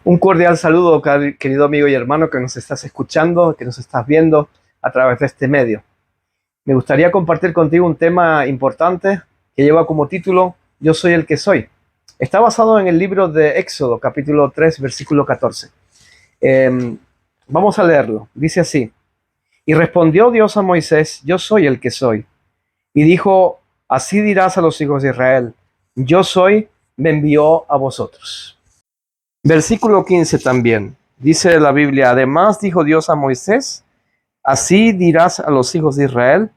Un cordial saludo, querido amigo y hermano que nos estás escuchando, que nos estás viendo a través de este medio. Me gustaría compartir contigo un tema importante que lleva como título Yo soy el que soy. Está basado en el libro de Éxodo, capítulo 3, versículo 14. Vamos a leerlo. Dice así: Y respondió Dios a Moisés: Yo soy el que soy. Y dijo: Así dirás a los hijos de Israel: Yo soy, me envió a vosotros. Versículo 15 también. Dice la Biblia: Además dijo Dios a Moisés: Así dirás a los hijos de Israel: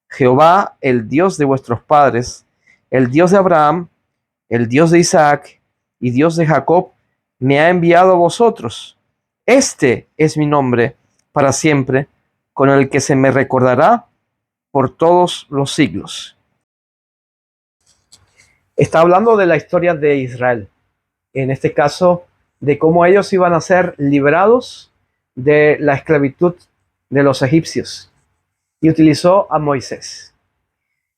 Jehová, el Dios de vuestros padres, el Dios de Abraham, el Dios de Isaac y Dios de Jacob, me ha enviado a vosotros. Este es mi nombre para siempre, con el que se me recordará por todos los siglos. Está hablando de la historia de Israel. En este caso, de cómo ellos iban a ser liberados de la esclavitud de los egipcios. Y utilizó a Moisés.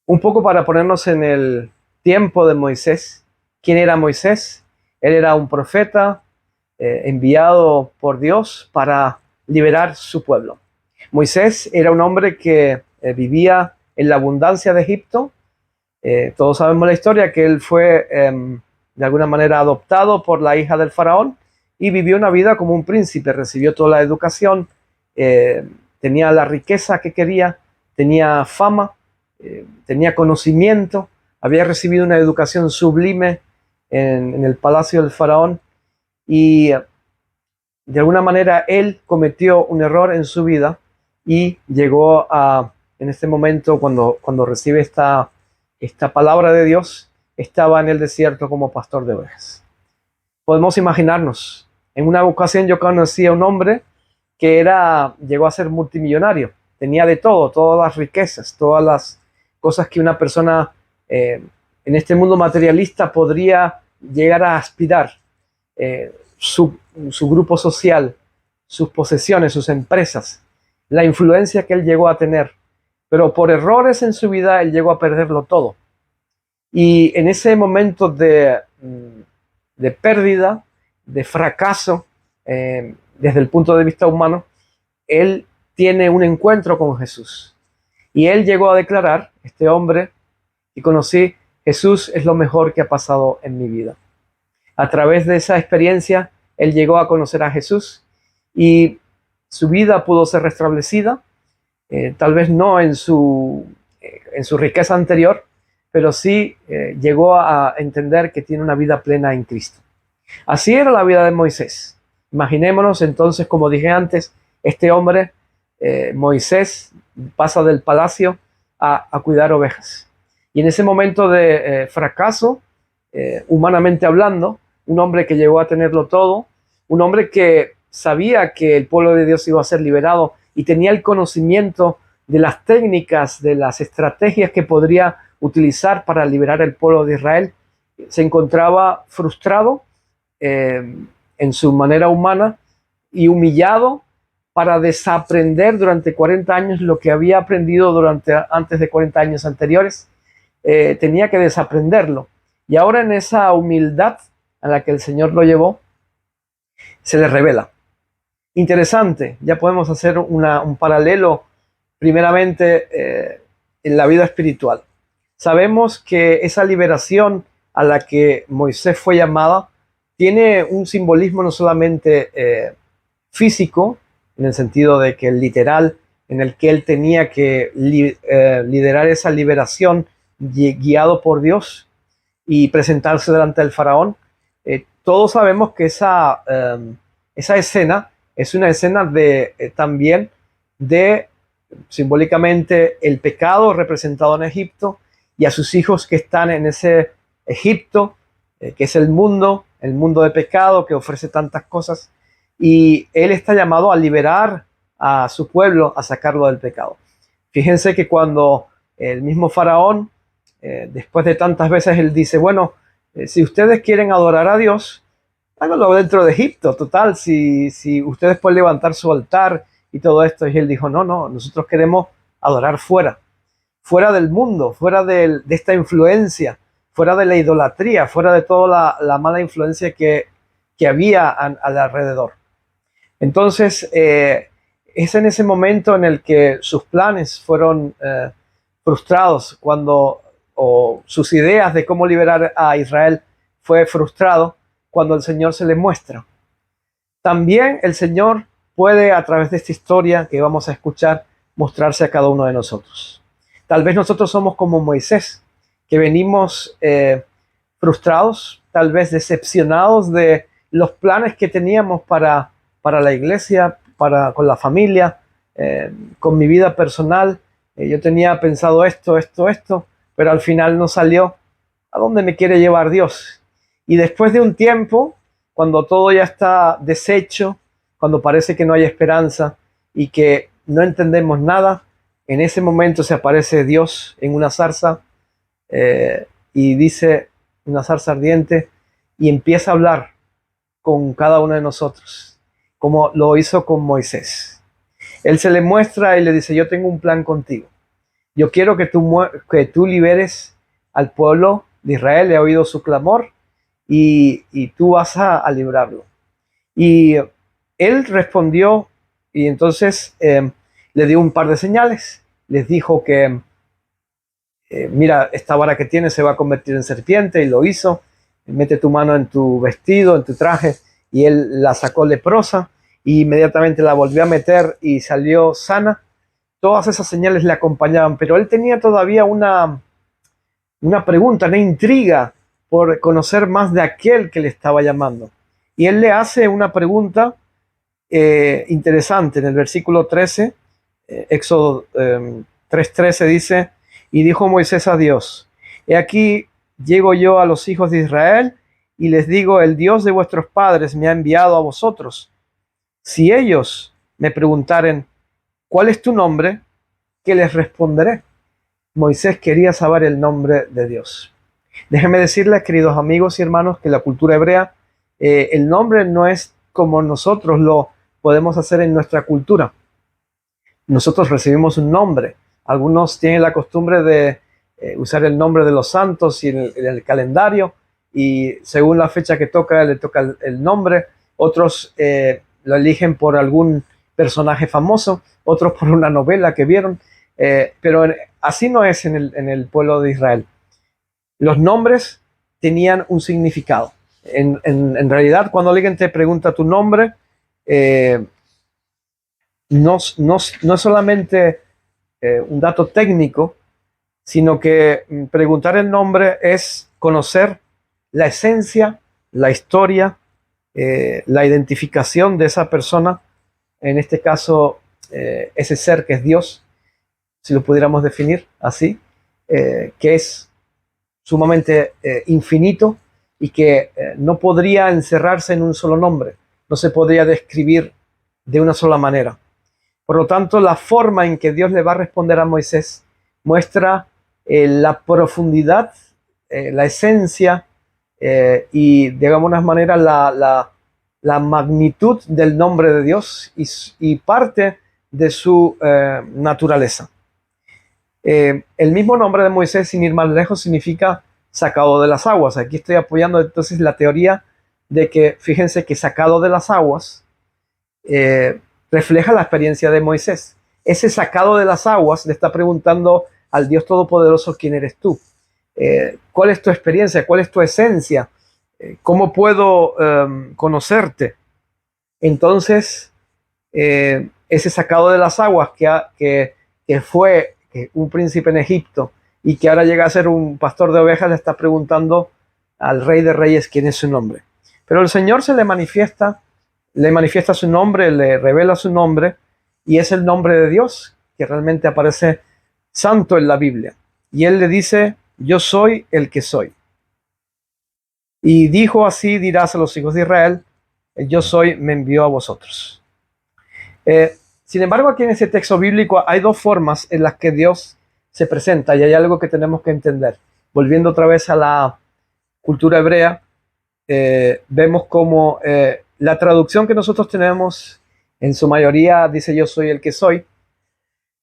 Un poco para ponernos en el tiempo de Moisés. ¿Quién era Moisés? Él era un profeta enviado por Dios para liberar su pueblo. Moisés era un hombre que vivía en la abundancia de Egipto. Todos sabemos la historia, que él fue de alguna manera adoptado por la hija del faraón y vivió una vida como un príncipe, recibió toda la educación, tenía la riqueza que quería, tenía fama, tenía conocimiento, había recibido una educación sublime en el palacio del faraón y de alguna manera él cometió un error en su vida y llegó a, en este momento, cuando recibe esta palabra de Dios, estaba en el desierto como pastor de ovejas. Podemos imaginarnos, en una ocasión yo conocí a un hombre que llegó a ser multimillonario, tenía de todo, todas las riquezas, todas las cosas que una persona en este mundo materialista podría llegar a aspirar. Su grupo social, sus posesiones, sus empresas, la influencia que él llegó a tener. Pero por errores en su vida, él llegó a perderlo todo. Y en ese momento de pérdida, de fracaso, desde el punto de vista humano, él tiene un encuentro con Jesús. Y él llegó a declarar: este hombre que conocí, Jesús es lo mejor que ha pasado en mi vida. A través de esa experiencia, él llegó a conocer a Jesús y su vida pudo ser restablecida, tal vez no en su riqueza anterior, pero sí llegó a entender que tiene una vida plena en Cristo. Así era la vida de Moisés. Imaginémonos entonces, como dije antes, este hombre, Moisés, pasa del palacio a cuidar ovejas. Y en ese momento de fracaso, humanamente hablando, un hombre que llegó a tenerlo todo, un hombre que sabía que el pueblo de Dios iba a ser liberado y tenía el conocimiento de las técnicas, de las estrategias que podría utilizar para liberar el pueblo de Israel, se encontraba frustrado en su manera humana y humillado para desaprender durante 40 años lo que había aprendido antes de 40 años anteriores. Tenía que desaprenderlo. Y ahora, en esa humildad a la que el Señor lo llevó, se le revela. Interesante, ya podemos hacer un paralelo primeramente en la vida espiritual. Sabemos que esa liberación a la que Moisés fue llamada tiene un simbolismo no solamente físico, en el sentido de que literal, en el que él tenía que liderar esa liberación guiado por Dios y presentarse delante del faraón. Todos sabemos que esa escena es una escena también de, simbólicamente, el pecado representado en Egipto y a sus hijos que están en ese Egipto, que es el mundo de pecado que ofrece tantas cosas, y él está llamado a liberar a su pueblo, a sacarlo del pecado. Fíjense que cuando el mismo faraón, después de tantas veces, él dice: bueno, si ustedes quieren adorar a Dios, háganlo dentro de Egipto, total, si ustedes pueden levantar su altar y todo esto. Y él dijo: no, nosotros queremos adorar fuera del mundo, fuera de esta influencia, fuera de la idolatría, fuera de toda la mala influencia que que había al alrededor. Entonces, es en ese momento en el que sus planes fueron frustrados, o sus ideas de cómo liberar a Israel fue frustrado cuando el Señor se le muestra. También el Señor puede, a través de esta historia que vamos a escuchar, mostrarse a cada uno de nosotros. Tal vez nosotros somos como Moisés, que venimos frustrados, tal vez decepcionados de los planes que teníamos para la iglesia, con la familia, con mi vida personal. Yo tenía pensado esto, pero al final no salió. ¿A dónde me quiere llevar Dios? Y después de un tiempo, cuando todo ya está deshecho, cuando parece que no hay esperanza y que no entendemos nada, en ese momento se aparece Dios en una zarza y dice, una zarza ardiente, y empieza a hablar con cada uno de nosotros, como lo hizo con Moisés. Él se le muestra y le dice, yo tengo un plan contigo. Yo quiero que tú liberes al pueblo de Israel. He oído su clamor y tú vas a librarlo. Y él respondió y entonces le dio un par de señales. Les dijo que, mira, esta vara que tienes se va a convertir en serpiente, y lo hizo. Mete tu mano en tu vestido, en tu traje, y él la sacó leprosa y inmediatamente la volvió a meter y salió sana. Todas esas señales le acompañaban, pero él tenía todavía una pregunta, una intriga por conocer más de aquel que le estaba llamando. Y él le hace una pregunta interesante en el versículo 13, Éxodo 3:13 dice, y dijo Moisés a Dios, he aquí llego yo a los hijos de Israel y les digo, el Dios de vuestros padres me ha enviado a vosotros. Si ellos me preguntaren, ¿cuál es tu nombre? ¿Qué les responderé? Moisés quería saber el nombre de Dios. Déjenme decirles, queridos amigos y hermanos, que la cultura hebrea, el nombre no es como nosotros lo podemos hacer en nuestra cultura. Nosotros recibimos un nombre. Algunos tienen la costumbre de usar el nombre de los santos y en el calendario, y según la fecha que toca, le toca el nombre. Otros lo eligen por algún personaje famoso, otros por una novela que vieron, pero así no es en el pueblo de Israel. Los nombres tenían un significado. En realidad, cuando alguien te pregunta tu nombre, no es solamente un dato técnico, sino que preguntar el nombre es conocer la esencia, la historia, la identificación de esa persona, en este caso ese ser que es Dios, si lo pudiéramos definir así, que es sumamente infinito y que no podría encerrarse en un solo nombre, no se podría describir de una sola manera. Por lo tanto, la forma en que Dios le va a responder a Moisés muestra la profundidad, la esencia y, de alguna manera, la magnitud del nombre de Dios y parte de su naturaleza. El mismo nombre de Moisés, sin ir más lejos, significa sacado de las aguas. Aquí estoy apoyando entonces la teoría de que, fíjense que sacado de las aguas refleja la experiencia de Moisés. Ese sacado de las aguas le está preguntando al Dios Todopoderoso, ¿quién eres tú? ¿Cuál es tu experiencia? ¿Cuál es tu esencia? ¿Cómo puedo conocerte? Entonces, ese sacado de las aguas que fue un príncipe en Egipto y que ahora llega a ser un pastor de ovejas, le está preguntando al Rey de Reyes quién es su nombre. Pero el Señor le manifiesta su nombre, le revela su nombre, y es el nombre de Dios que realmente aparece santo en la Biblia. Y Él le dice, yo soy el que soy. Y dijo, así dirás a los hijos de Israel, el yo soy me envió a vosotros. Sin embargo, aquí en ese texto bíblico hay dos formas en las que Dios se presenta, y hay algo que tenemos que entender. Volviendo otra vez a la cultura hebrea, vemos como la traducción que nosotros tenemos en su mayoría dice yo soy el que soy,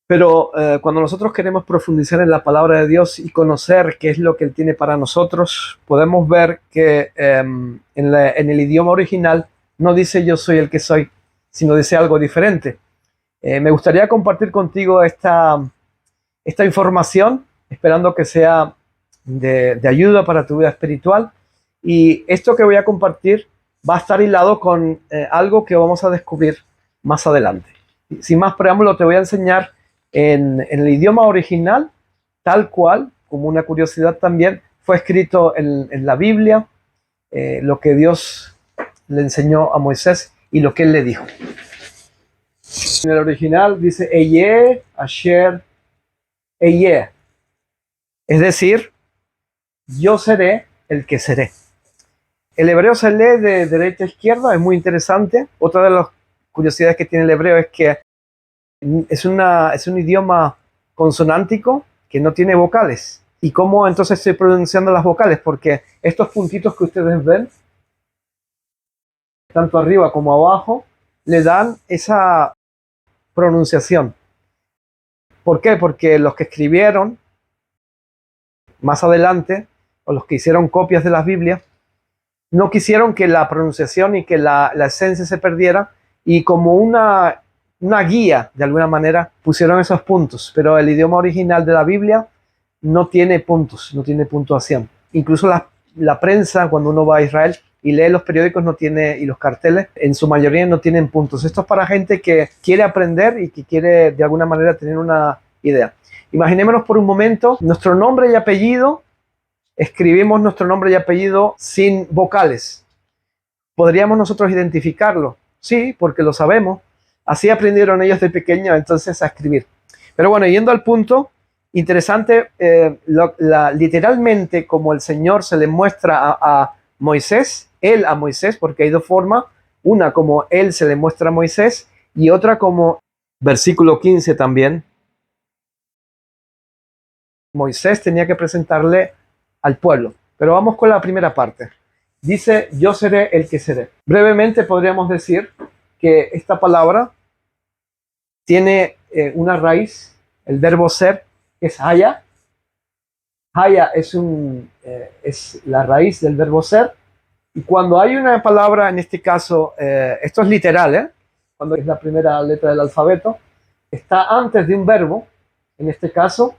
Pero cuando nosotros queremos profundizar en la palabra de Dios y conocer qué es lo que Él tiene para nosotros, podemos ver que en el idioma original no dice yo soy el que soy, sino dice algo diferente. Me gustaría compartir contigo esta información, esperando que sea de ayuda para tu vida espiritual. Y esto que voy a compartir va a estar hilado con algo que vamos a descubrir más adelante. Sin más preámbulo, te voy a enseñar en el idioma original, tal cual, como una curiosidad también, fue escrito en la Biblia, lo que Dios le enseñó a Moisés y lo que él le dijo. En el original dice Eye, Asher, Eye, es decir, yo seré el que seré. El hebreo se lee de derecha a izquierda, es muy interesante. Otra de las curiosidades que tiene el hebreo es que es un idioma consonántico que no tiene vocales. ¿Y cómo entonces estoy pronunciando las vocales? Porque estos puntitos que ustedes ven, tanto arriba como abajo, le dan esa pronunciación. ¿Por qué? Porque los que escribieron más adelante, o los que hicieron copias de las Biblias, no quisieron que la pronunciación y que la esencia se perdiera, y como una guía, de alguna manera, pusieron esos puntos. Pero el idioma original de la Biblia no tiene puntos, no tiene puntuación. Incluso la prensa, cuando uno va a Israel y lee los periódicos, no tiene, y los carteles, en su mayoría no tienen puntos. Esto es para gente que quiere aprender y que quiere de alguna manera tener una idea. Imaginémonos por un momento nuestro nombre y apellido. Escribimos nuestro nombre y apellido sin vocales. ¿Podríamos nosotros identificarlo? Sí, porque lo sabemos. Así aprendieron ellos de pequeños entonces a escribir. Pero bueno, yendo al punto, interesante, literalmente como el Señor se le muestra a Moisés, él a Moisés, porque hay dos formas, una como él se le muestra a Moisés y otra como, versículo 15 también, Moisés tenía que presentarle al pueblo. Pero vamos con la primera parte. Dice, yo seré el que seré. Brevemente podríamos decir que esta palabra tiene una raíz, el verbo ser, que es haya. Haya es la raíz del verbo ser. Y cuando hay una palabra, en este caso, esto es literal, cuando es la primera letra del alfabeto, está antes de un verbo, en este caso,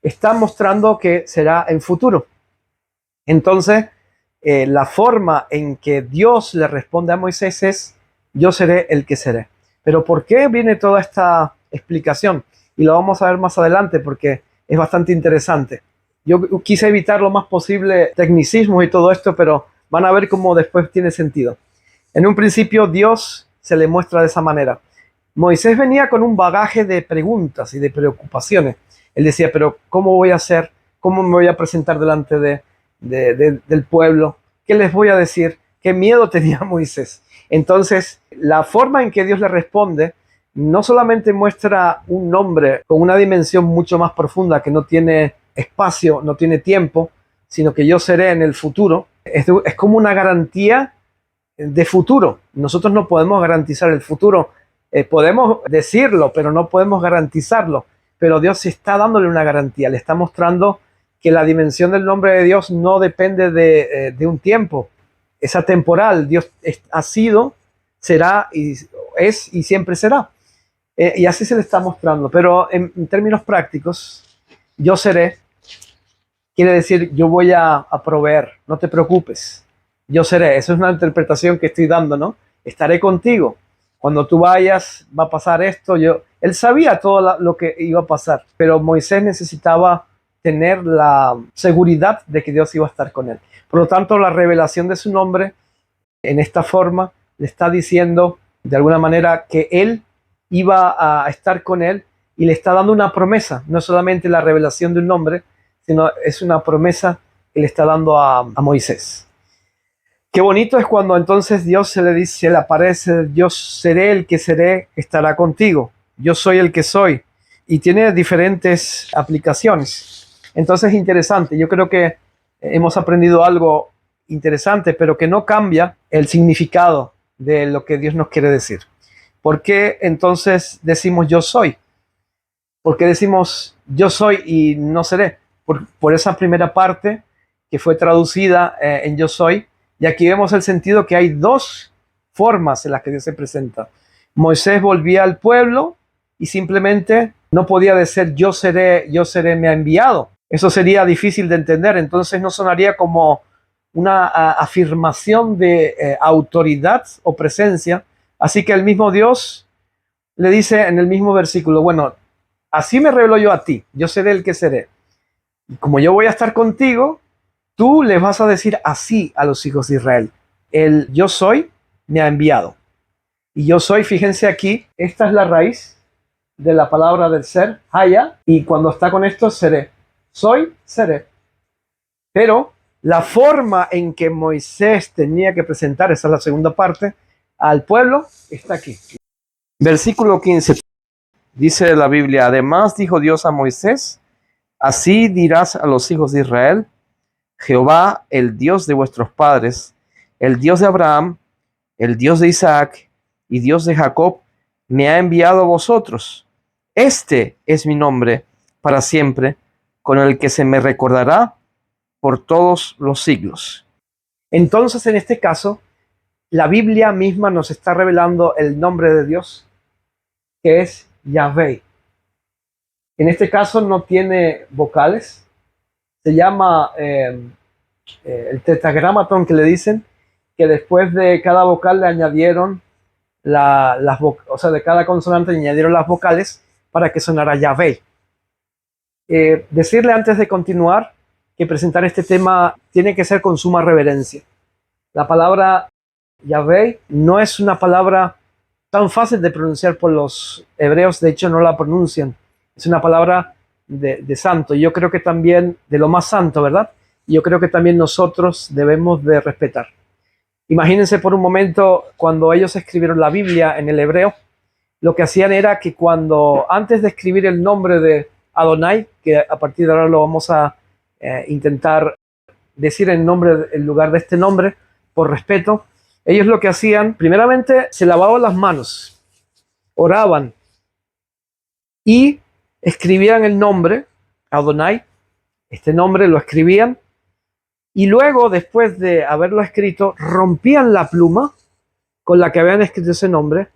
está mostrando que será en futuro. Entonces, la forma en que Dios le responde a Moisés es, yo seré el que seré. Pero ¿por qué viene toda esta explicación? Y lo vamos a ver más adelante porque es bastante interesante. Yo quise evitar lo más posible tecnicismos y todo esto, pero van a ver cómo después tiene sentido. En un principio Dios se le muestra de esa manera. Moisés venía con un bagaje de preguntas y de preocupaciones. Él decía, pero ¿cómo voy a hacer? ¿Cómo me voy a presentar delante del pueblo? ¿Qué les voy a decir? ¿Qué miedo tenía Moisés? Entonces, la forma en que Dios le responde no solamente muestra un nombre con una dimensión mucho más profunda que no tiene espacio, no tiene tiempo, sino que yo seré en el futuro. Es como una garantía de futuro. Nosotros no podemos garantizar el futuro. Podemos decirlo, pero no podemos garantizarlo. Pero Dios está dándole una garantía, le está mostrando que la dimensión del nombre de Dios no depende de un tiempo. Es atemporal. Dios ha sido, será, y es y siempre será. Y así se le está mostrando. Pero en términos prácticos, yo seré, quiere decir yo voy a proveer, no te preocupes. Yo seré, esa es una interpretación que estoy dando, ¿no? Estaré contigo. Cuando tú vayas, va a pasar esto. Él sabía todo lo que iba a pasar, pero Moisés necesitaba tener la seguridad de que Dios iba a estar con él. Por lo tanto, la revelación de su nombre en esta forma le está diciendo de alguna manera que él iba a estar con él y le está dando una promesa, no solamente la revelación de un nombre, sino es una promesa que le está dando a Moisés. Qué bonito es cuando entonces Dios se le dice, se le aparece, yo seré el que seré, estará contigo, yo soy el que soy, y tiene diferentes aplicaciones. Entonces es interesante, yo creo que hemos aprendido algo interesante, pero que no cambia el significado de lo que Dios nos quiere decir. ¿Por qué entonces decimos yo soy? ¿Por qué decimos yo soy y no seré? Por esa primera parte que fue traducida en yo soy. Y aquí vemos el sentido que hay dos formas en las que Dios se presenta. Moisés volvía al pueblo y simplemente no podía decir yo seré, me ha enviado. Eso sería difícil de entender, entonces no sonaría como una afirmación de autoridad o presencia. Así que el mismo Dios le dice en el mismo versículo, bueno, así me revelo yo a ti, yo seré el que seré. Y como yo voy a estar contigo, tú les vas a decir así a los hijos de Israel. El yo soy me ha enviado. Y yo soy, fíjense aquí, esta es la raíz de la palabra del ser, haya, y cuando está con esto, seré. Soy, seré. Pero la forma en que Moisés tenía que presentar, esa es la segunda parte, al pueblo, está aquí. Versículo 15, dice la Biblia, además dijo Dios a Moisés, así dirás a los hijos de Israel, Jehová, el Dios de vuestros padres, el Dios de Abraham, el Dios de Isaac y Dios de Jacob, me ha enviado a vosotros. Este es mi nombre para siempre, con el que se me recordará por todos los siglos. Entonces, en este caso, la Biblia misma nos está revelando el nombre de Dios, que es Yahvé. En este caso no tiene vocales, se llama el tetragramatón que le dicen, que después de cada vocal le añadieron o sea, de cada consonante le añadieron las vocales para que sonara Yahvé. Decirle antes de continuar que presentar este tema tiene que ser con suma reverencia. La palabra Yahvé no es una palabra tan fácil de pronunciar por los hebreos, de hecho no la pronuncian. Es una palabra de santo. Yo creo que también de lo más santo, ¿verdad? Yo creo que también nosotros debemos de respetar. Imagínense por un momento cuando ellos escribieron la Biblia en el hebreo, lo que hacían era que antes de escribir el nombre de Adonai, que a partir de ahora lo vamos a intentar decir en lugar de este nombre, por respeto, ellos lo que hacían, primeramente se lavaban las manos, oraban y escribían el nombre, Adonai, este nombre lo escribían, y luego, después de haberlo escrito, rompían la pluma con la que habían escrito ese nombre,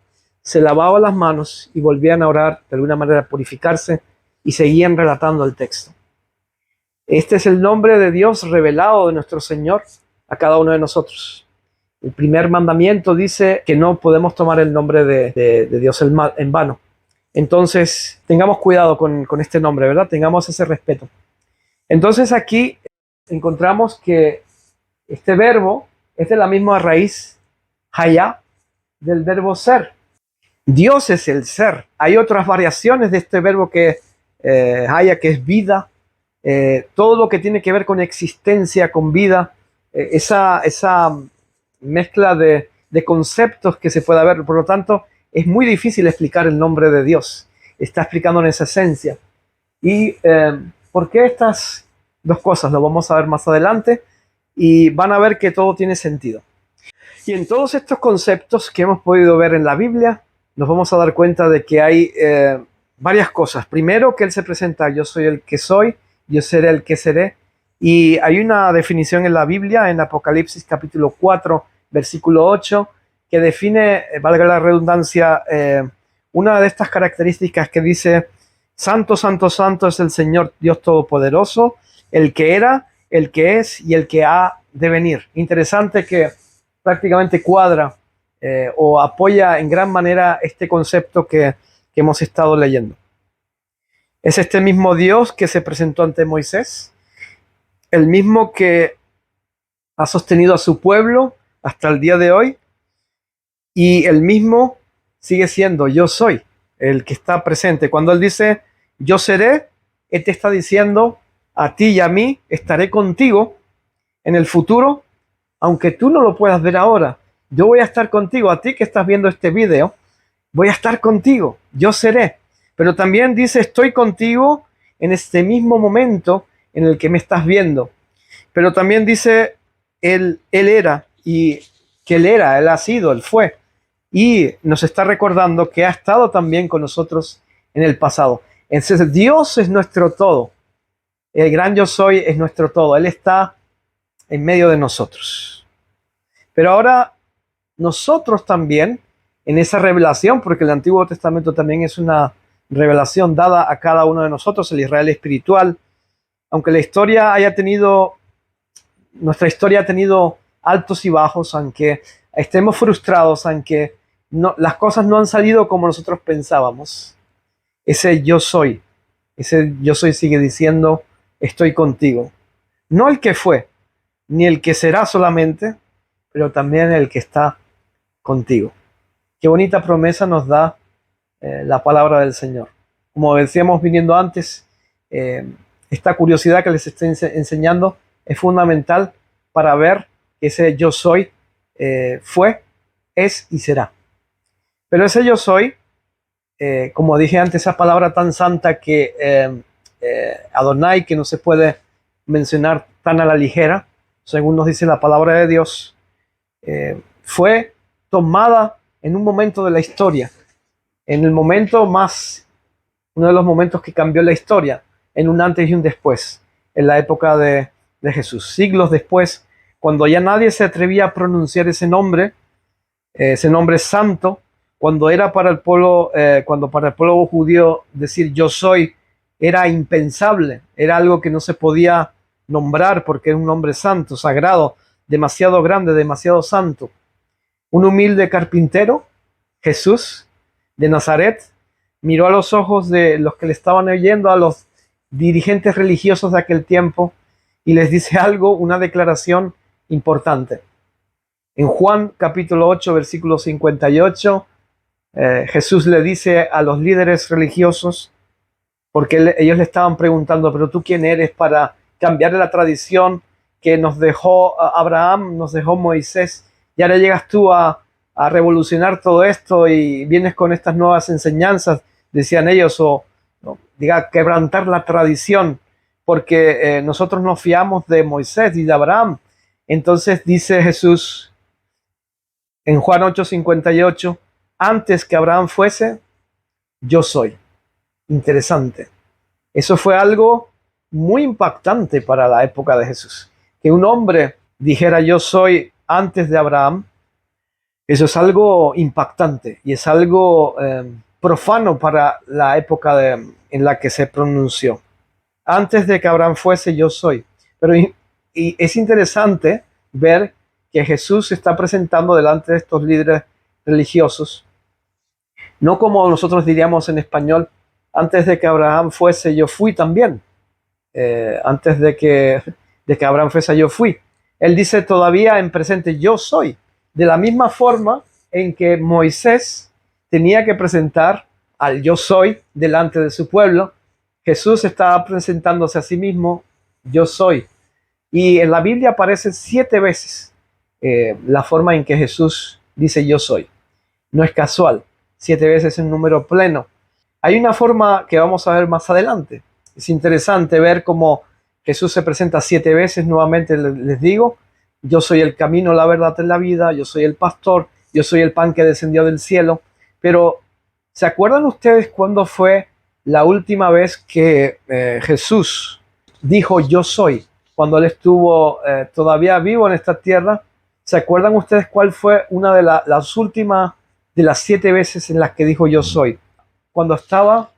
se lavaban las manos y volvían a orar, de alguna manera a purificarse, y seguían relatando el texto. Este es el nombre de Dios revelado de nuestro Señor a cada uno de nosotros. El primer mandamiento dice que no podemos tomar el nombre de Dios en vano. Entonces, tengamos cuidado con este nombre, ¿verdad? Tengamos ese respeto. Entonces aquí encontramos que este verbo es de la misma raíz, haya, del verbo ser. Dios es el ser. Hay otras variaciones de este verbo que haya, que es vida. Todo lo que tiene que ver con existencia, con vida, esa mezcla de conceptos que se puede ver. Por lo tanto, es muy difícil explicar el nombre de Dios. Está explicando en esa esencia. ¿Y por qué estas dos cosas? Lo vamos a ver más adelante y van a ver que todo tiene sentido. Y en todos estos conceptos que hemos podido ver en la Biblia, nos vamos a dar cuenta de que hay varias cosas. Primero, que Él se presenta, yo soy el que soy, yo seré el que seré. Y hay una definición en la Biblia, en Apocalipsis capítulo 4, versículo 8, que define, valga la redundancia, una de estas características que dice, Santo, santo, santo es el Señor Dios Todopoderoso, el que era, el que es y el que ha de venir. Interesante que prácticamente cuadra o apoya en gran manera este concepto que hemos estado leyendo. Es este mismo Dios que se presentó ante Moisés, el mismo que ha sostenido a su pueblo hasta el día de hoy, y el mismo sigue siendo yo soy, el que está presente. Cuando Él dice yo seré, Él te está diciendo a ti y a mí, estaré contigo en el futuro, aunque tú no lo puedas ver ahora. Yo voy a estar contigo, a ti que estás viendo este video, voy a estar contigo, yo seré. Pero también dice, estoy contigo en este mismo momento en el que me estás viendo. Pero también dice, Él era, y que Él era, Él ha sido, Él fue. Y nos está recordando que ha estado también con nosotros en el pasado. Entonces Dios es nuestro todo. El gran yo soy es nuestro todo. Él está en medio de nosotros. Pero ahora nosotros también, en esa revelación, porque el Antiguo Testamento también es una revelación dada a cada uno de nosotros, el Israel espiritual, aunque la historia haya tenido, nuestra historia ha tenido altos y bajos, aunque estemos frustrados, aunque las cosas no han salido como nosotros pensábamos, ese yo soy sigue diciendo, estoy contigo. No el que fue, ni el que será solamente, pero también el que está contigo. Qué bonita promesa nos da la palabra del Señor. Como decíamos viniendo antes, esta curiosidad que les estoy enseñando es fundamental para ver que ese yo soy fue, es y será. Pero ese yo soy, como dije antes, esa palabra tan santa que Adonai, que no se puede mencionar tan a la ligera, según nos dice la palabra de Dios, fue tomada en un momento de la historia, en el momento más, uno de los momentos que cambió la historia, en un antes y un después, en la época de Jesús. Siglos después, cuando ya nadie se atrevía a pronunciar ese nombre santo, cuando era para el pueblo, cuando para el pueblo judío decir yo soy era impensable, era algo que no se podía nombrar porque era un nombre santo, sagrado, demasiado grande, demasiado santo. Un humilde carpintero, Jesús de Nazaret, miró a los ojos de los que le estaban oyendo, a los dirigentes religiosos de aquel tiempo, y les dice algo, una declaración importante. En Juan capítulo 8, versículo 58, Jesús le dice a los líderes religiosos, porque ellos le estaban preguntando, pero tú quién eres para cambiar la tradición que nos dejó Abraham, nos dejó Moisés, y ahora llegas tú a revolucionar todo esto y vienes con estas nuevas enseñanzas, decían ellos, o diga, quebrantar la tradición, porque nosotros nos fiamos de Moisés y de Abraham. Entonces dice Jesús en Juan 8:58, antes que Abraham fuese, yo soy. Interesante. Eso fue algo muy impactante para la época de Jesús. Que un hombre dijera yo soy antes de Abraham, eso es algo impactante y es algo profano para la época en la que se pronunció. Antes de que Abraham fuese, yo soy. Pero y es interesante ver que Jesús se está presentando delante de estos líderes religiosos, no como nosotros diríamos en español, antes de que Abraham fuese, yo fui también. Antes de que Abraham fuese, yo fui. Él dice todavía en presente, yo soy. De la misma forma en que Moisés tenía que presentar al yo soy delante de su pueblo, Jesús estaba presentándose a sí mismo, yo soy. Y en la Biblia aparece 7 veces la forma en que Jesús dice yo soy. No es casual, 7 veces en número pleno. Hay una forma que vamos a ver más adelante. Es interesante ver cómo Jesús se presenta 7 veces, nuevamente les digo, yo soy el camino, la verdad y la vida, yo soy el pastor, yo soy el pan que descendió del cielo. Pero, ¿se acuerdan ustedes cuándo fue la última vez que Jesús dijo yo soy? Cuando él estuvo todavía vivo en esta tierra. ¿Se acuerdan ustedes cuál fue una de las últimas de las 7 veces en las que dijo yo soy? Cuando estaba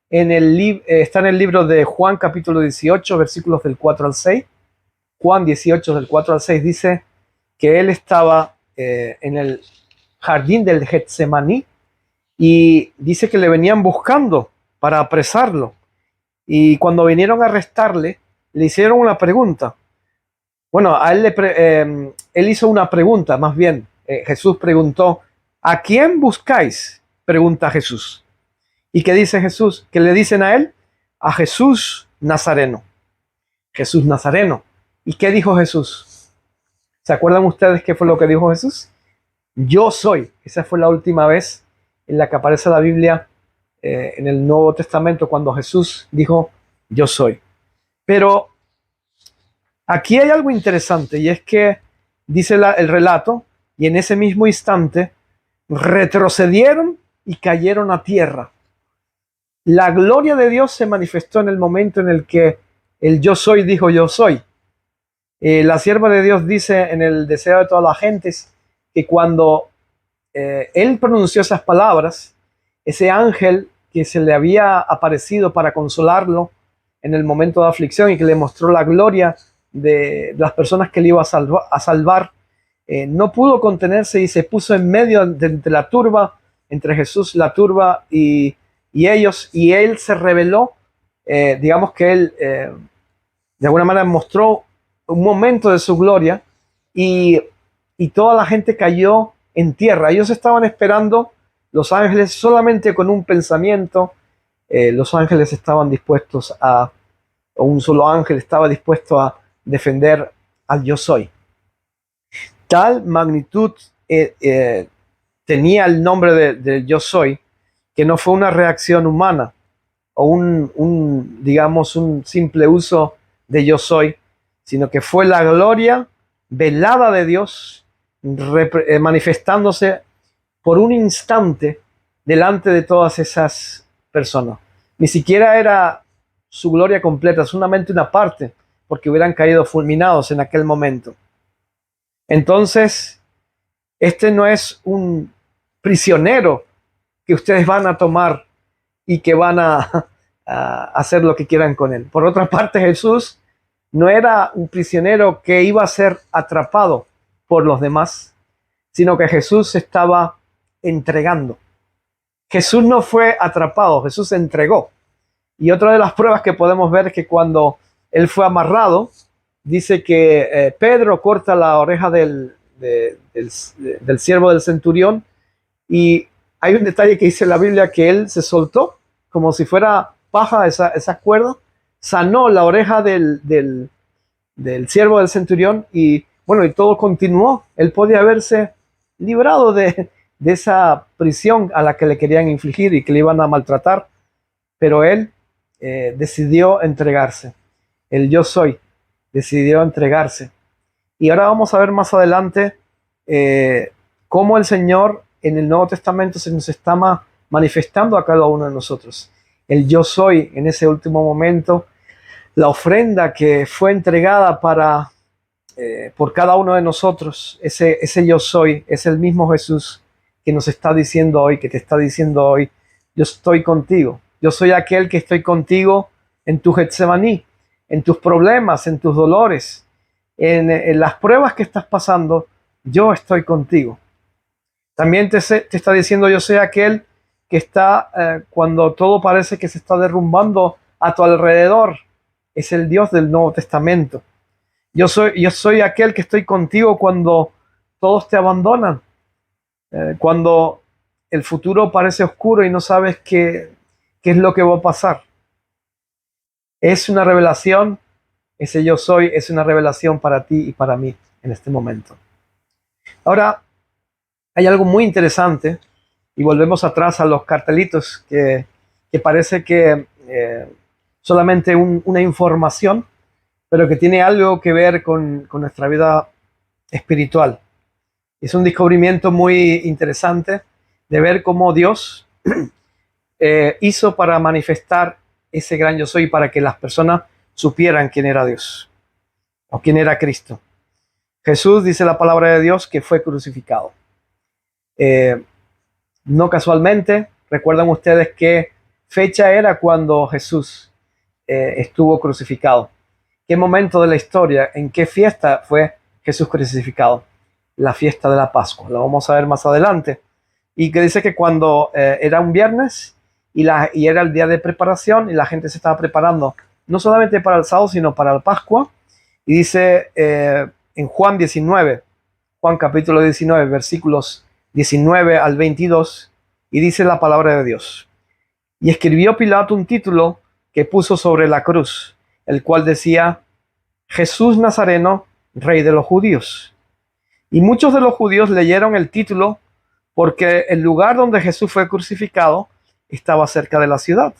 está en el libro de Juan capítulo 18, versículos del 4 al 6. Juan 18 del 4 al 6 dice que él estaba en el jardín del Getsemaní y dice que le venían buscando para apresarlo. Y cuando vinieron a arrestarle, le hicieron una pregunta. Bueno, a él él hizo una pregunta, más bien. Jesús preguntó, ¿a quién buscáis? Pregunta Jesús. ¿Y qué dice Jesús? ¿Qué le dicen a él? A Jesús Nazareno. Jesús Nazareno. ¿Y qué dijo Jesús? ¿Se acuerdan ustedes qué fue lo que dijo Jesús? Yo soy. Esa fue la última vez en la que aparece la Biblia en el Nuevo Testamento cuando Jesús dijo yo soy. Pero aquí hay algo interesante y es que dice el relato y en ese mismo instante retrocedieron y cayeron a tierra. La gloria de Dios se manifestó en el momento en el que el yo soy dijo yo soy. La sierva de Dios dice en el deseo de todas las gentes que cuando él pronunció esas palabras, ese ángel que se le había aparecido para consolarlo en el momento de aflicción y que le mostró la gloria de las personas que le iba a salvar, no pudo contenerse y se puso en medio de la turba, entre Jesús, la turba y ellos, y él se reveló, digamos que él de alguna manera mostró un momento de su gloria y, y toda la gente cayó en tierra. Ellos estaban esperando, los ángeles solamente con un pensamiento, los ángeles estaban dispuestos o un solo ángel estaba dispuesto a defender al yo soy. Tal magnitud tenía el nombre de yo soy, que no fue una reacción humana o digamos, un simple uso de yo soy, sino que fue la gloria velada de Dios manifestándose por un instante delante de todas esas personas. Ni siquiera era su gloria completa, solamente una parte, porque hubieran caído fulminados en aquel momento. Entonces, este no es un prisionero que ustedes van a tomar y que van a hacer lo que quieran con él. Por otra parte, Jesús no era un prisionero que iba a ser atrapado por los demás, sino que Jesús se estaba entregando. Jesús no fue atrapado, Jesús se entregó. Y otra de las pruebas que podemos ver es que cuando él fue amarrado, dice que Pedro corta la oreja del siervo del centurión, y hay un detalle que dice la Biblia que él se soltó como si fuera paja esa cuerda, sanó la oreja del siervo del centurión y bueno, y todo continuó. Él podía haberse librado de esa prisión a la que le querían infligir y que le iban a maltratar, pero él decidió entregarse. El yo soy decidió entregarse. Y ahora vamos a ver más adelante cómo el Señor en el Nuevo Testamento se nos está manifestando a cada uno de nosotros. El yo soy en ese último momento, la ofrenda que fue entregada por cada uno de nosotros, ese yo soy, es el mismo Jesús que nos está diciendo hoy, que te está diciendo hoy, yo estoy contigo. Yo soy aquel que estoy contigo en tu Getsemaní, en tus problemas, en tus dolores, en las pruebas que estás pasando, yo estoy contigo. También te está diciendo, yo soy aquel que está cuando todo parece que se está derrumbando a tu alrededor. Es el Dios del Nuevo Testamento. Yo soy aquel que estoy contigo cuando todos te abandonan, cuando el futuro parece oscuro y no sabes qué es lo que va a pasar. Es una revelación, ese yo soy es una revelación para ti y para mí en este momento. Ahora, hay algo muy interesante, y volvemos atrás a los cartelitos que parece que solamente una información, pero que tiene algo que ver con nuestra vida espiritual. Es un descubrimiento muy interesante de ver cómo Dios hizo para manifestar ese gran yo soy, para que las personas supieran quién era Dios o quién era Cristo. Jesús, dice la palabra de Dios, que fue crucificado. No casualmente, recuerdan ustedes qué fecha era cuando Jesús estuvo crucificado. ¿Qué momento de la historia, en qué fiesta fue Jesús crucificado? La fiesta de la Pascua. Lo vamos a ver más adelante. Y que dice que cuando era un viernes y era el día de preparación y la gente se estaba preparando no solamente para el sábado, sino para la Pascua. Y dice en Juan 19, Juan capítulo 19, versículos 19 al 22, y dice la palabra de Dios. Y escribió Pilato un título que puso sobre la cruz, el cual decía: Jesús Nazareno, Rey de los Judíos. Y muchos de los judíos leyeron el título porque el lugar donde Jesús fue crucificado estaba cerca de la ciudad.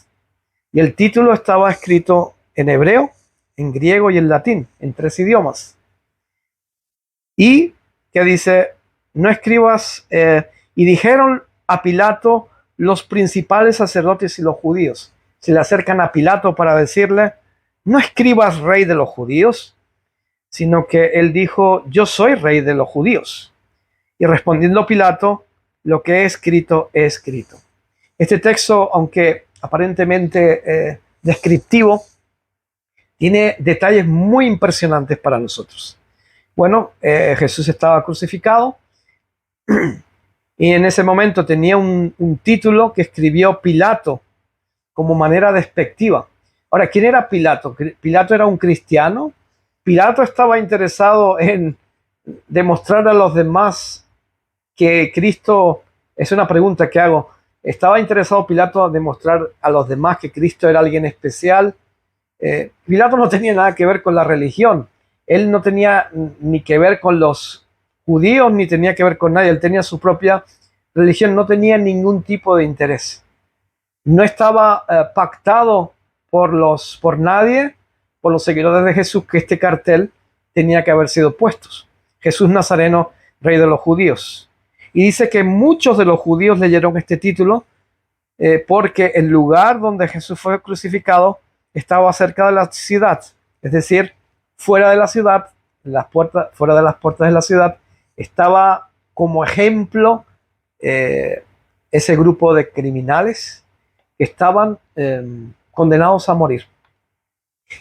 Y el título estaba escrito en hebreo, en griego y en latín, en 3 idiomas. Y que dice: no escribas, y dijeron a Pilato los principales sacerdotes y los judíos. se le acercan a Pilato para decirle: no escribas rey de los judíos, sino que él dijo: yo soy rey de los judíos. Y respondiendo Pilato: lo que he escrito, he escrito. Este texto, aunque aparentemente descriptivo, tiene detalles muy impresionantes para nosotros. Bueno, Jesús estaba crucificado y en ese momento tenía un título que escribió Pilato como manera despectiva. Ahora, ¿quién era Pilato? ¿Pilato era un cristiano? ¿Pilato estaba interesado en demostrar a los demás que Cristo? Es una pregunta que hago. ¿Estaba interesado Pilato en demostrar a los demás que Cristo era alguien especial? Pilato no tenía nada que ver con la religión. Él no tenía ni que ver con los judíos, ni tenía que ver con nadie. Él tenía su propia religión, no tenía ningún tipo de interés. No estaba pactado por nadie, por los seguidores de Jesús, que este cartel tenía que haber sido puesto: Jesús Nazareno, rey de los judíos. Y dice que muchos de los judíos leyeron este título porque el lugar donde Jesús fue crucificado estaba cerca de la ciudad, es decir, fuera de la ciudad, fuera de las puertas de la ciudad, estaba como ejemplo ese grupo de criminales que estaban condenados a morir.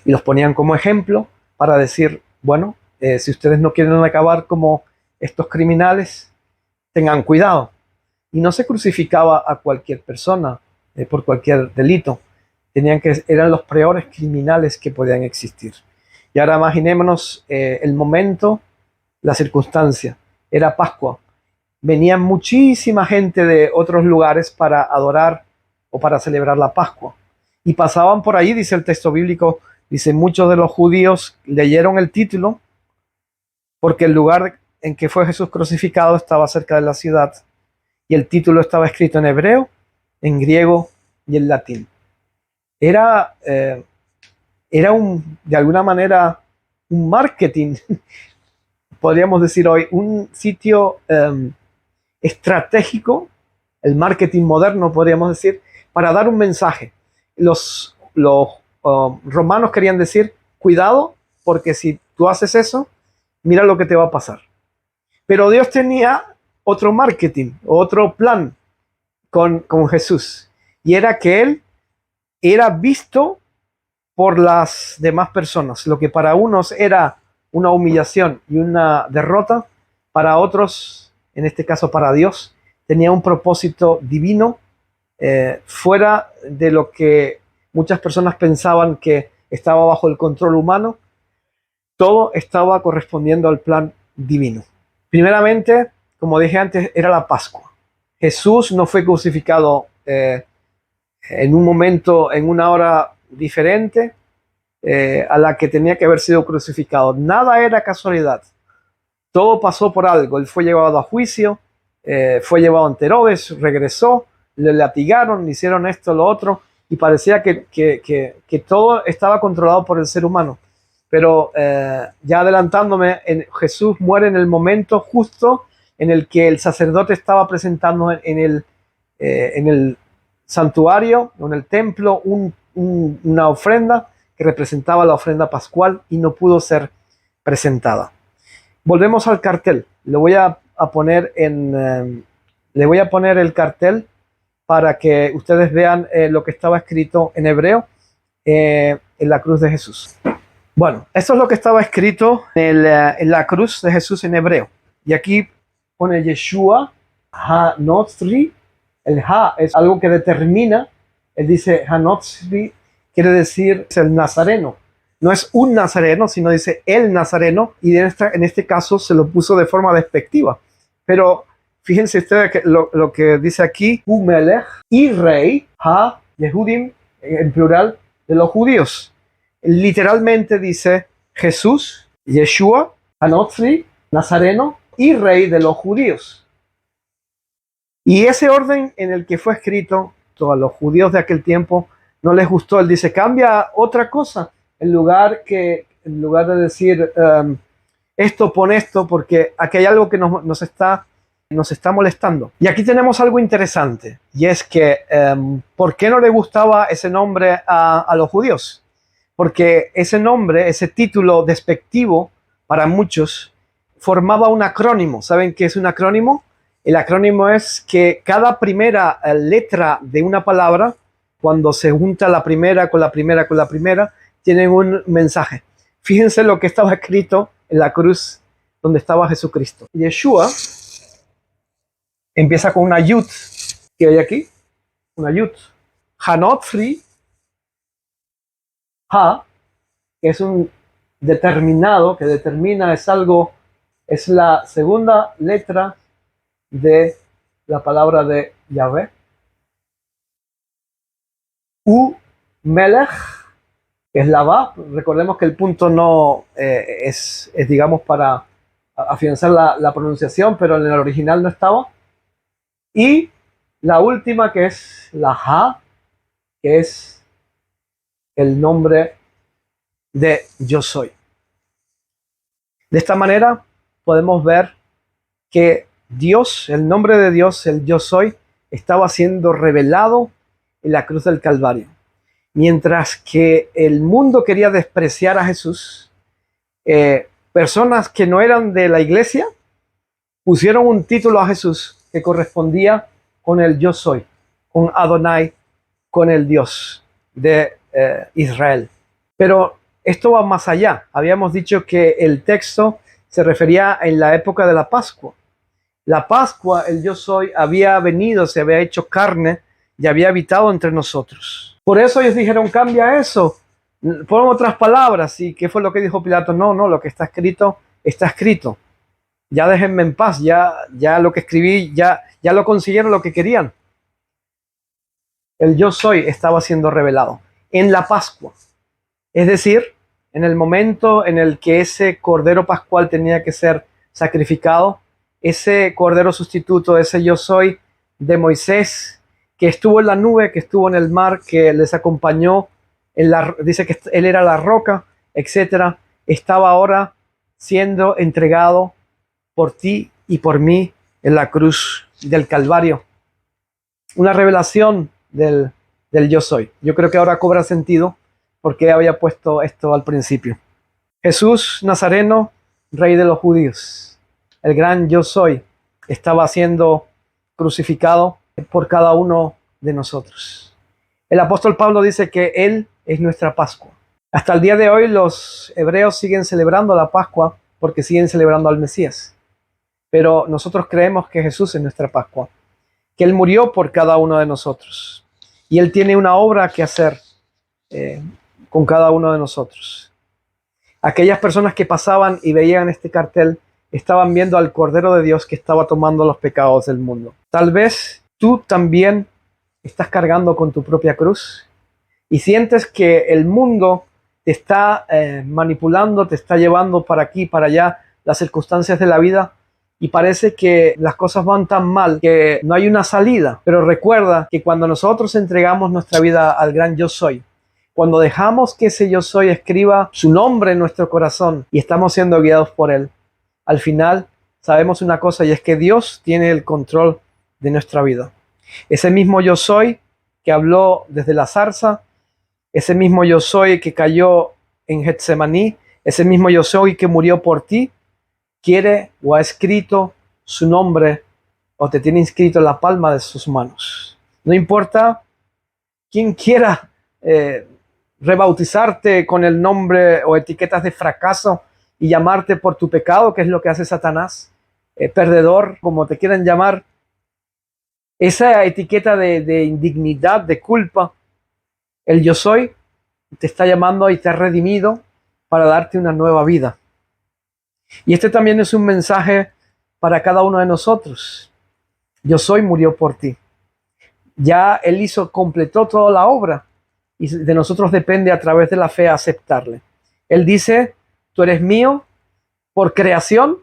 Y los ponían como ejemplo para decir: bueno, si ustedes no quieren acabar como estos criminales, tengan cuidado. Y no se crucificaba a cualquier persona por cualquier delito. Eran los peores criminales que podían existir. Y ahora imaginémonos el momento, la circunstancia. Era Pascua. Venían muchísima gente de otros lugares para adorar o para celebrar la Pascua. Y pasaban por ahí, dice el texto bíblico, dice: muchos de los judíos leyeron el título porque el lugar en que fue Jesús crucificado estaba cerca de la ciudad. Y el título estaba escrito en hebreo, en griego y en latín. Era de alguna manera un marketing, podríamos decir hoy, un sitio estratégico, el marketing moderno, podríamos decir, para dar un mensaje. Los romanos querían decir: cuidado, porque si tú haces eso, mira lo que te va a pasar. Pero Dios tenía otro marketing, otro plan con Jesús, y era que Él era visto por las demás personas. Lo que para unos era una humillación y una derrota, para otros, en este caso para Dios, tenía un propósito divino fuera de lo que muchas personas pensaban que estaba bajo el control humano. Todo estaba correspondiendo al plan divino. Primeramente, como dije antes, era la Pascua. Jesús no fue crucificado en un momento, en una hora diferente a la que tenía que haber sido crucificado. Nada era casualidad. Todo pasó por algo. Él fue llevado a juicio, fue llevado ante Herodes, regresó, le latigaron, le hicieron esto, lo otro, y parecía que todo estaba controlado por el ser humano. Pero ya adelantándome, Jesús muere en el momento justo en el que el sacerdote estaba presentando en el santuario, en el templo, una ofrenda que representaba la ofrenda pascual y no pudo ser presentada. Volvemos al cartel. Le voy a poner el cartel para que ustedes vean lo que estaba escrito en hebreo en la cruz de Jesús. Bueno, esto es lo que estaba escrito en la cruz de Jesús en hebreo. Y aquí pone Yeshua HaNotzri. El Ha es algo que determina. Él dice HaNotzri, quiere decir es el nazareno. No es un nazareno, sino dice el nazareno. Y en este caso se lo puso de forma despectiva. Pero fíjense ustedes que lo que dice aquí: Hu Melech y rey Ha Yehudim, en plural, de los judíos. Literalmente dice Jesús, Yeshua, HaNotzri, nazareno y rey de los judíos. Y ese orden en el que fue escrito, a los judíos de aquel tiempo no les gustó. Él dice: cambia otra cosa. En lugar de decir esto, pon esto, porque aquí hay algo que nos está nos está molestando. Y aquí tenemos algo interesante, y es que ¿por qué no le gustaba ese nombre a los judíos? Porque ese nombre, ese título despectivo para muchos, formaba un acrónimo. ¿Saben qué es un acrónimo? El acrónimo es que cada primera letra de una palabra, cuando se junta la primera con la primera con la primera, tienen un mensaje. Fíjense lo que estaba escrito en la cruz donde estaba Jesucristo. Yeshua empieza con una yud, que hay aquí, una yud. Hanotfri, ha, que es un determinado, que determina, es algo, es la segunda letra de la palabra de Yahvé. U Melech, que es la va. Recordemos que el punto no es, digamos, para afianzar la pronunciación, pero en el original no estaba. Y la última, que es la ha, que es el nombre de yo soy. De esta manera podemos ver que Dios, el nombre de Dios, el yo soy, estaba siendo revelado en la cruz del Calvario. Mientras que el mundo quería despreciar a Jesús, personas que no eran de la iglesia pusieron un título a Jesús que correspondía con el yo soy, con Adonai, con el Dios de Israel. Pero esto va más allá. Habíamos dicho que el texto se refería en la época de la Pascua. La Pascua, el yo soy, había venido, se había hecho carne y había habitado entre nosotros. Por eso ellos dijeron, cambia eso, pon otras palabras. ¿Y qué fue lo que dijo Pilato? No, lo que está escrito, está escrito. Ya déjenme en paz, ya lo que escribí, ya lo consiguieron lo que querían. El yo soy estaba siendo revelado en la Pascua. Es decir, en el momento en el que ese cordero pascual tenía que ser sacrificado, ese cordero sustituto, ese yo soy de Moisés, que estuvo en la nube, que estuvo en el mar, que les acompañó, dice que él era la roca, etcétera, estaba ahora siendo entregado por ti y por mí en la cruz del Calvario. Una revelación del yo soy. Yo creo que ahora cobra sentido porque había puesto esto al principio. Jesús Nazareno, rey de los judíos, el gran yo soy, estaba siendo crucificado por cada uno de nosotros. El apóstol Pablo dice que Él es nuestra Pascua. Hasta el día de hoy los hebreos siguen celebrando la Pascua porque siguen celebrando al Mesías. Pero nosotros creemos que Jesús es nuestra Pascua, que Él murió por cada uno de nosotros. Y Él tiene una obra que hacer con cada uno de nosotros. Aquellas personas que pasaban y veían este cartel estaban viendo al Cordero de Dios que estaba tomando los pecados del mundo. Tal vez tú también estás cargando con tu propia cruz y sientes que el mundo te está manipulando, te está llevando para aquí, para allá, las circunstancias de la vida, y parece que las cosas van tan mal que no hay una salida. Pero recuerda que cuando nosotros entregamos nuestra vida al gran yo soy, cuando dejamos que ese yo soy escriba su nombre en nuestro corazón y estamos siendo guiados por él, al final sabemos una cosa, y es que Dios tiene el control de nuestra vida. Ese mismo yo soy que habló desde la zarza, ese mismo yo soy que cayó en Getsemaní, ese mismo yo soy que murió por ti, quiere o ha escrito su nombre o te tiene inscrito en la palma de sus manos. No importa quién quiera rebautizarte con el nombre o etiquetas de fracaso y llamarte por tu pecado, que es lo que hace Satanás, perdedor, como te quieran llamar, esa etiqueta de indignidad, de culpa, el yo soy te está llamando y te ha redimido para darte una nueva vida. Y este también es un mensaje para cada uno de nosotros. Yo soy murió por ti. Ya Él completó toda la obra y de nosotros depende a través de la fe aceptarle. Él dice, tú eres mío por creación,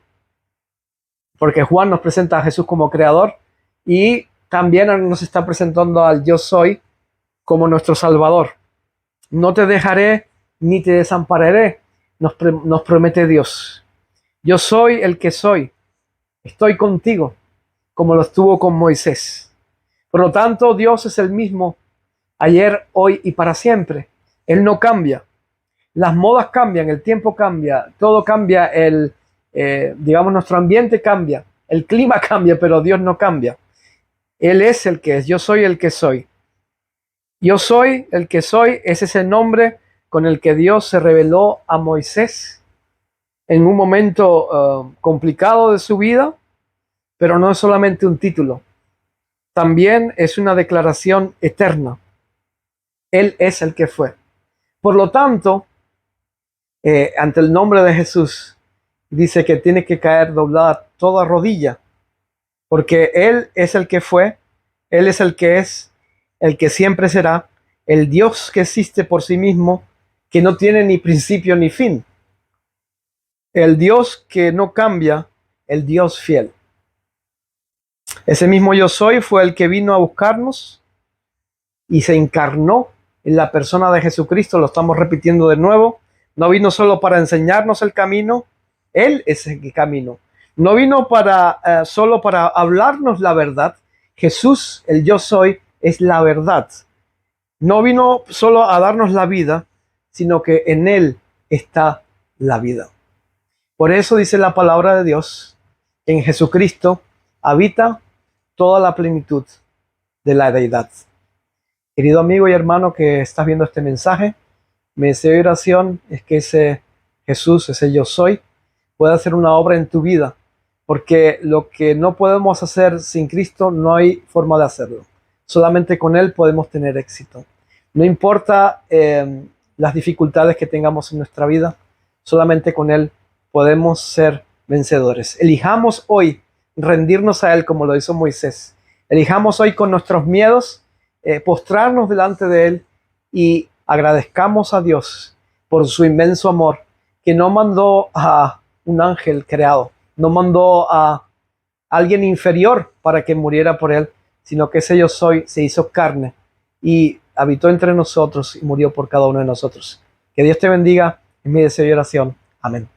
porque Juan nos presenta a Jesús como creador y también nos está presentando al yo soy como nuestro Salvador. No te dejaré ni te desampararé, nos promete Dios. Yo soy el que soy, estoy contigo. como lo estuvo con Moisés. Por lo tanto, Dios es el mismo ayer, hoy y para siempre. Él no cambia. Las modas cambian, el tiempo cambia, todo cambia, digamos, nuestro ambiente cambia, el clima cambia, pero Dios no cambia. Él es el que es, yo soy el que soy. Yo soy el que soy, ese es el nombre con el que Dios se reveló a Moisés en un momento complicado de su vida, pero no es solamente un título, también es una declaración eterna. Él es el que fue. Por lo tanto, ante el nombre de Jesús, dice que tiene que caer doblada toda rodilla, porque Él es el que fue, Él es el que es, el que siempre será, el Dios que existe por sí mismo, que no tiene ni principio ni fin, el Dios que no cambia, el Dios fiel. Ese mismo yo soy fue el que vino a buscarnos y se encarnó en la persona de Jesucristo, lo estamos repitiendo de nuevo. No vino solo para enseñarnos el camino, Él es el camino. No vino solo para hablarnos la verdad. Jesús, el yo soy, es la verdad. No vino solo a darnos la vida, sino que en Él está la vida. Por eso dice la palabra de Dios, en Jesucristo habita toda la plenitud de la deidad. Querido amigo y hermano que estás viendo este mensaje, mi deseo y oración es que ese Jesús, ese yo soy, pueda hacer una obra en tu vida, porque lo que no podemos hacer sin Cristo no hay forma de hacerlo. Solamente con Él podemos tener éxito. No importa las dificultades que tengamos en nuestra vida, solamente con Él podemos ser vencedores. Elijamos hoy rendirnos a Él como lo hizo Moisés. Elijamos hoy con nuestros miedos postrarnos delante de Él y agradezcamos a Dios por su inmenso amor, que no mandó a un ángel creado, no mandó a alguien inferior para que muriera por Él, sino que ese yo soy se hizo carne y habitó entre nosotros y murió por cada uno de nosotros. Que Dios te bendiga, es mi deseo y oración. Amén.